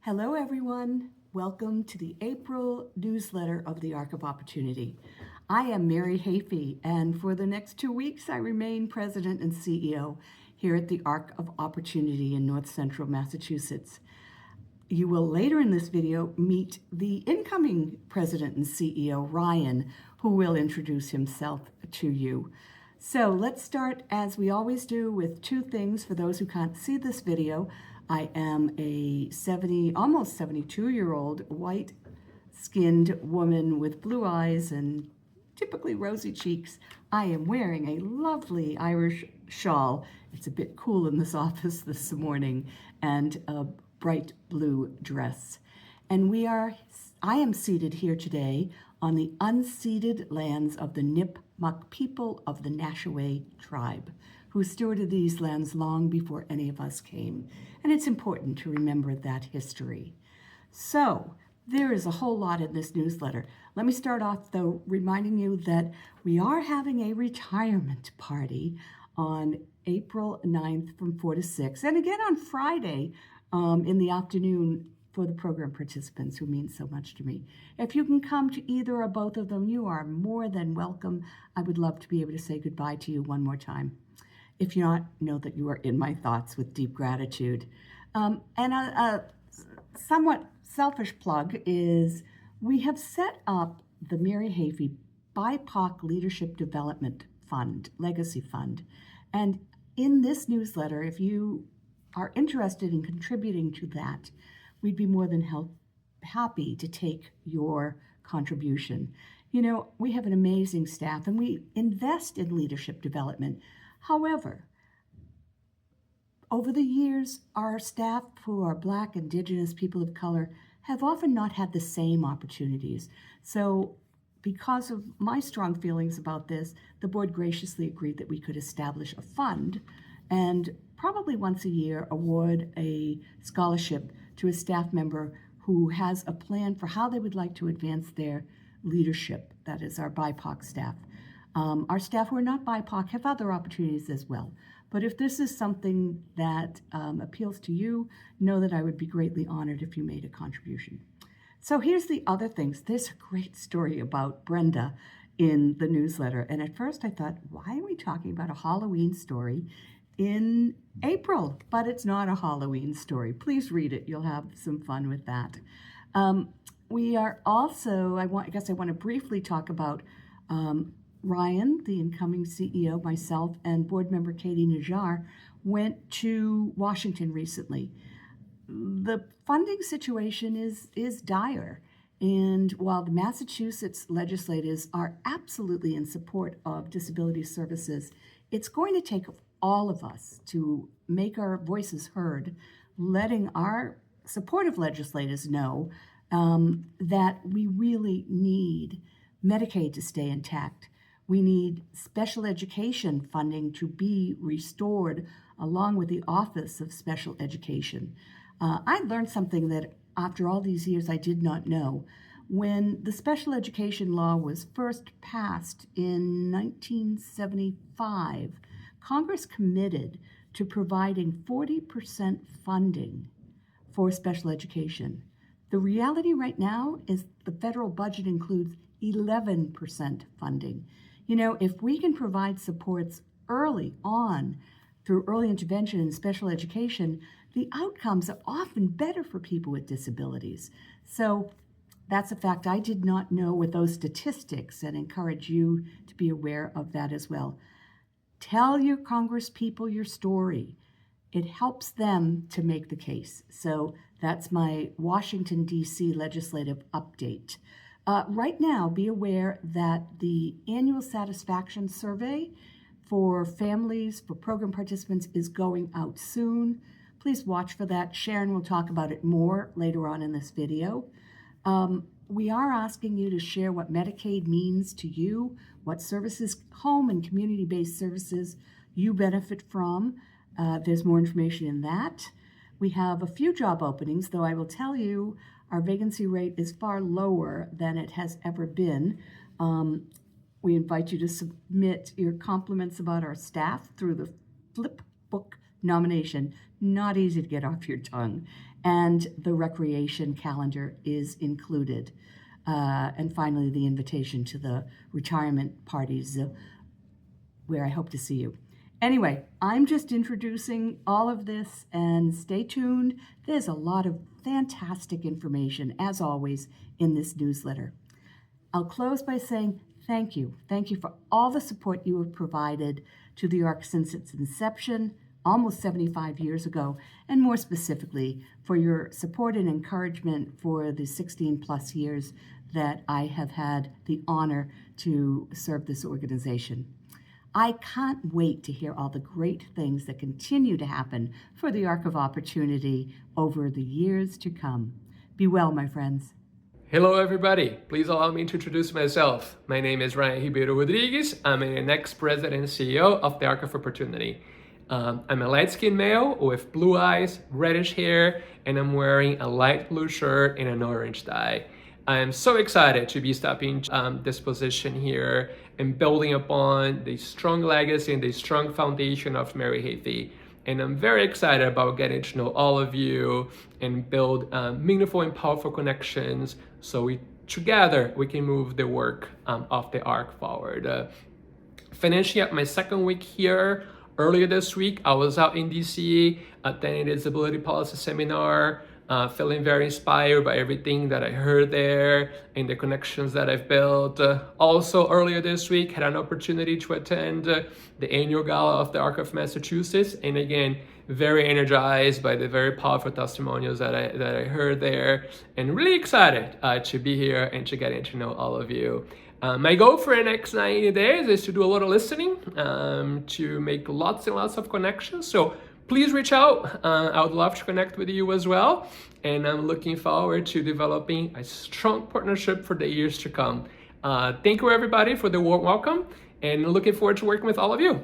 Hello, everyone. Welcome to the April newsletter of the Arc of Opportunity. I am Mary Hafey, and for the next 2 weeks, I remain President and CEO here at the Arc of Opportunity in North Central Massachusetts. You will later in this video meet the incoming President and CEO, Ryan, who will introduce himself to you. So let's start, as we always do, with two things for those who can't see this video. I am a almost 72-year-old white-skinned woman with blue eyes and typically rosy cheeks. I am wearing a lovely Irish shawl. It's a bit cool in this office this morning, and a bright blue dress. And I am seated here today on the unceded lands of the Nipmuc people of the Nashaway tribe, who stewarded these lands long before any of us came. And it's important to remember that history. So there is a whole lot in this newsletter. Let me start off, though, reminding you that we are having a retirement party on April 9th from 4 to 6, and again on Friday in the afternoon for the program participants who mean so much to me. If you can come to either or both of them, you are more than welcome. I would love to be able to say goodbye to you one more time. If you're not, know that you are in my thoughts with deep gratitude. And a somewhat selfish plug is we have set up the Mary Hafey BIPOC Leadership Development Fund, Legacy Fund. And in this newsletter, if you are interested in contributing to that, we'd be more than happy to take your contribution. You know, we have an amazing staff and we invest in leadership development. However, over the years, our staff who are Black, Indigenous, people of color have often not had the same opportunities. So because of my strong feelings about this, the board graciously agreed that we could establish a fund and probably once a year award a scholarship to a staff member who has a plan for how they would like to advance their leadership. That is our BIPOC staff. Our staff who are not BIPOC have other opportunities as well. But if this is something that appeals to you, know that I would be greatly honored if you made a contribution. So here's the other things. There's a great story about Brenda in the newsletter. And at first I thought, why are we talking about a Halloween story in April? But it's not a Halloween story. Please read it. You'll have some fun with that. We are also, I want to briefly talk about Ryan, the incoming CEO, myself, and board member Katie Najjar went to Washington recently. The funding situation is dire, and while the Massachusetts legislators are absolutely in support of disability services, it's going to take all of us to make our voices heard, letting our supportive legislators know that we really need Medicaid to stay intact. We need special education funding to be restored, along with the Office of Special Education. I learned something that after all these years I did not know. When the special education law was first passed in 1975, Congress committed to providing 40% funding for special education. The reality right now is the federal budget includes 11% funding. You know, if we can provide supports early on through early intervention and special education, the outcomes are often better for people with disabilities. So that's a fact I did not know with those statistics, and encourage you to be aware of that as well. Tell your Congress people your story. It helps them to make the case. So that's my Washington, D.C. legislative update. Right now, be aware that the annual satisfaction survey for families, for program participants, is going out soon. Please watch for that. Sharon will talk about it more later on in this video. We are asking you to share what Medicaid means to you, what services, home and community-based services you benefit from. There's more information in that. We have a few job openings, though I will tell you our vacancy rate is far lower than it has ever been. We invite you to submit your compliments about our staff through the Flipbook nomination. Not easy to get off your tongue. and the recreation calendar is included. And finally, the invitation to the retirement parties where I hope to see you. Anyway, I'm just introducing all of this, and stay tuned. There's a lot of fantastic information, as always, in this newsletter. I'll close by saying thank you. Thank you for all the support you have provided to the ARC since its inception, almost 75 years ago, and more specifically, for your support and encouragement for the 16 plus years that I have had the honor to serve this organization. I can't wait to hear all the great things that continue to happen for the Arc of Opportunity over the years to come. Be well, my friends. Hello everybody, please allow me to introduce myself. My name is Ryan Ribeiro Rodrigues. I'm an ex-president and CEO of the Arc of Opportunity. I'm a light-skinned male with blue eyes, reddish hair, and I'm wearing a light blue shirt and an orange tie. I am so excited to be stepping this position here and building upon the strong legacy and the strong foundation of Mary Heafy. And I'm very excited about getting to know all of you and build meaningful and powerful connections so together we can move the work of the ARC forward. Finishing up my second week here, earlier this week, I was out in DC attending the Disability Policy Seminar, feeling very inspired by everything that I heard there and the connections that I've built. Also, earlier this week, had an opportunity to attend the annual gala of the Arc of Massachusetts, and again, very energized by the very powerful testimonials that I heard there, and really excited to be here and to get to know all of you. My goal for the next 90 days is to do a lot of listening, to make lots and lots of connections. So please reach out. I would love to connect with you as well. And I'm looking forward to developing a strong partnership for the years to come. Thank you everybody for the warm welcome, and looking forward to working with all of you.